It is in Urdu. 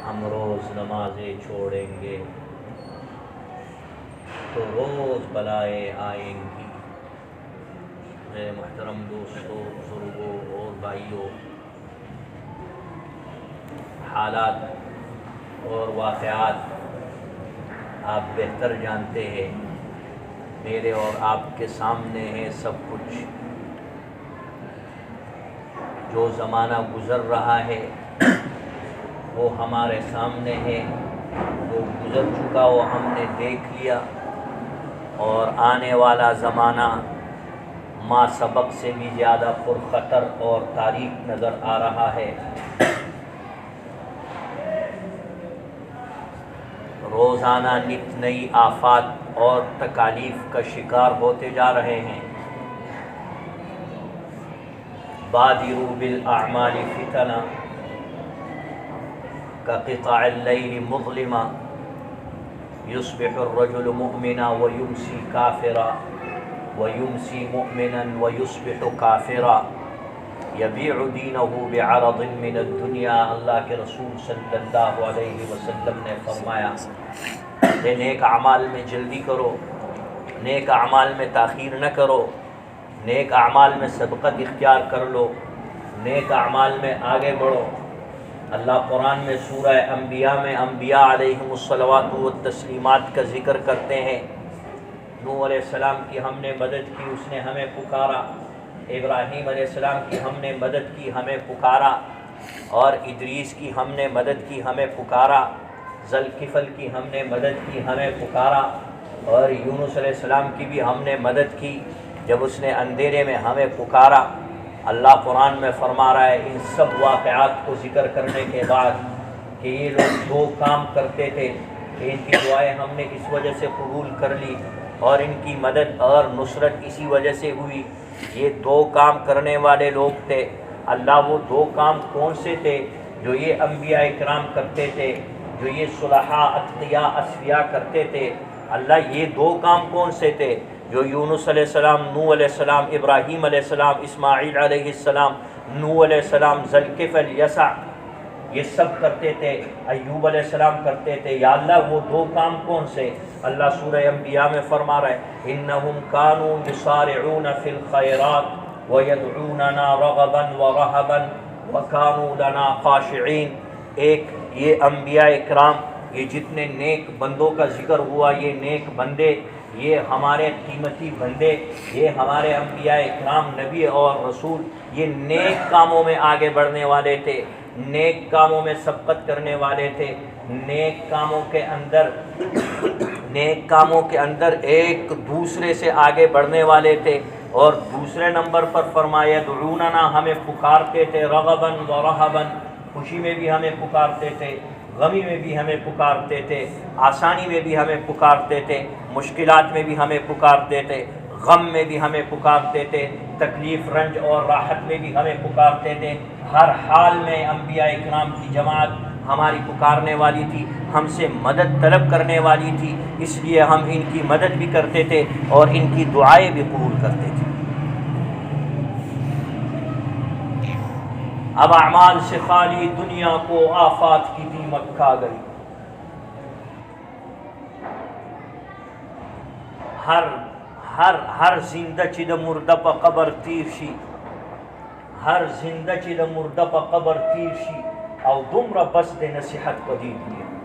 ہم روز نمازیں چھوڑیں گے تو روز بلائیں آئیں گی۔ میرے محترم دوستوں، بزرگوں اور بھائیوں، حالات اور واقعات آپ بہتر جانتے ہیں، میرے اور آپ کے سامنے ہے سب کچھ۔ جو زمانہ گزر رہا ہے وہ ہمارے سامنے ہے، وہ گزر چکا وہ ہم نے دیکھ لیا، اور آنے والا زمانہ ما سبق سے بھی زیادہ پرخطر اور تاریک نظر آ رہا ہے۔ روزانہ نت نئی آفات اور تکالیف کا شکار ہوتے جا رہے ہیں۔ بادروا بالاعمال فتنا كقطع الليل مظلما يصبح الرجل مؤمنا ويمسي كافرا ويمسي مؤمنا ويصبح كافرا يبيع دينه بعرض من الدنيا۔ اللہ کے رسول صلی اللہ علیہ وسلم نے فرمایا کہ نیک اعمال میں جلدی کرو، نیک اعمال میں تاخیر نہ کرو، نیک اعمال میں سبقت اختیار کر لو، نیک اعمال میں آگے بڑھو۔ اللہ قرآن میں سورہ انبیاء میں انبیاء علیہم الصلوات والتسلیمات کا ذکر کرتے ہیں۔ نوح علیہ السلام کی ہم نے مدد کی، اس نے ہمیں پکارا۔ ابراہیم علیہ السلام کی ہم نے مدد کی، ہمیں پکارا۔ اور ادریس کی ہم نے مدد کی، ہمیں پکارا۔ ذوالکفل کی ہم نے مدد کی، ہمیں پکارا۔ اور یونس علیہ السلام کی بھی ہم نے مدد کی جب اس نے اندھیرے میں ہمیں پکارا۔ اللہ قرآن میں فرما رہا ہے ان سب واقعات کو ذکر کرنے کے بعد کہ یہ لوگ دو کام کرتے تھے کہ ان کی دعائیں ہم نے اس وجہ سے قبول کر لی اور ان کی مدد اور نصرت اسی وجہ سے ہوئی۔ یہ دو کام کرنے والے لوگ تھے۔ اللہ وہ دو کام کون سے تھے جو یہ انبیاء اکرام کرتے تھے، جو یہ صلحاء اتقیاء اصفیاء کرتے تھے؟ اللہ یہ دو کام کون سے تھے جو یونس علیہ السلام، نوح علیہ السلام، ابراہیم علیہ السلام، اسماعیل علیہ السلام، نوح علیہ السلام، ذوالکفل، یسع، یہ سب کرتے تھے، ایوب علیہ السلام کرتے تھے۔ یا اللہ وہ دو کام کون سے؟ اللہ سورہ انبیاء میں فرما رہا ہے انہم کانوا یسارعون فی الخیرات ویدعوننا رغبا ورہبا وکانوا لنا خاشعین۔ ایک یہ انبیاء اکرام، یہ جتنے نیک بندوں کا ذکر ہوا، یہ نیک بندے، یہ ہمارے قیمتی بندے، یہ ہمارے انبیاء اکرام، نبی اور رسول، یہ نیک کاموں میں آگے بڑھنے والے تھے، نیک کاموں میں سبقت کرنے والے تھے، نیک کاموں کے اندر ایک دوسرے سے آگے بڑھنے والے تھے۔ اور دوسرے نمبر پر فرمایا دعوننا، ہمیں پکارتے تھے، رغبا و رہبا، خوشی میں بھی ہمیں پکارتے تھے، غمی میں بھی ہمیں پکارتے تھے، آسانی میں بھی ہمیں پکارتے تھے، مشکلات میں بھی ہمیں پکارتے تھے، غم میں بھی ہمیں پکارتے تھے، تکلیف، رنج اور راحت میں بھی ہمیں پکارتے تھے۔ ہر حال میں انبیاء اکرام کی جماعت ہماری پکارنے والی تھی، ہم سے مدد طلب کرنے والی تھی، اس لیے ہم ان کی مدد بھی کرتے تھے اور ان کی دعائیں بھی قبول کرتے تھے۔ اب اعمال سے خالی دنیا کو آفات کی دیمک کھا گئی۔ ہر زندہ چی د مردہ پا قبر تیر شی، ہر زندہ چی د مردہ پا قبر تیر شی، او دومره بس د نصیحت پدید دی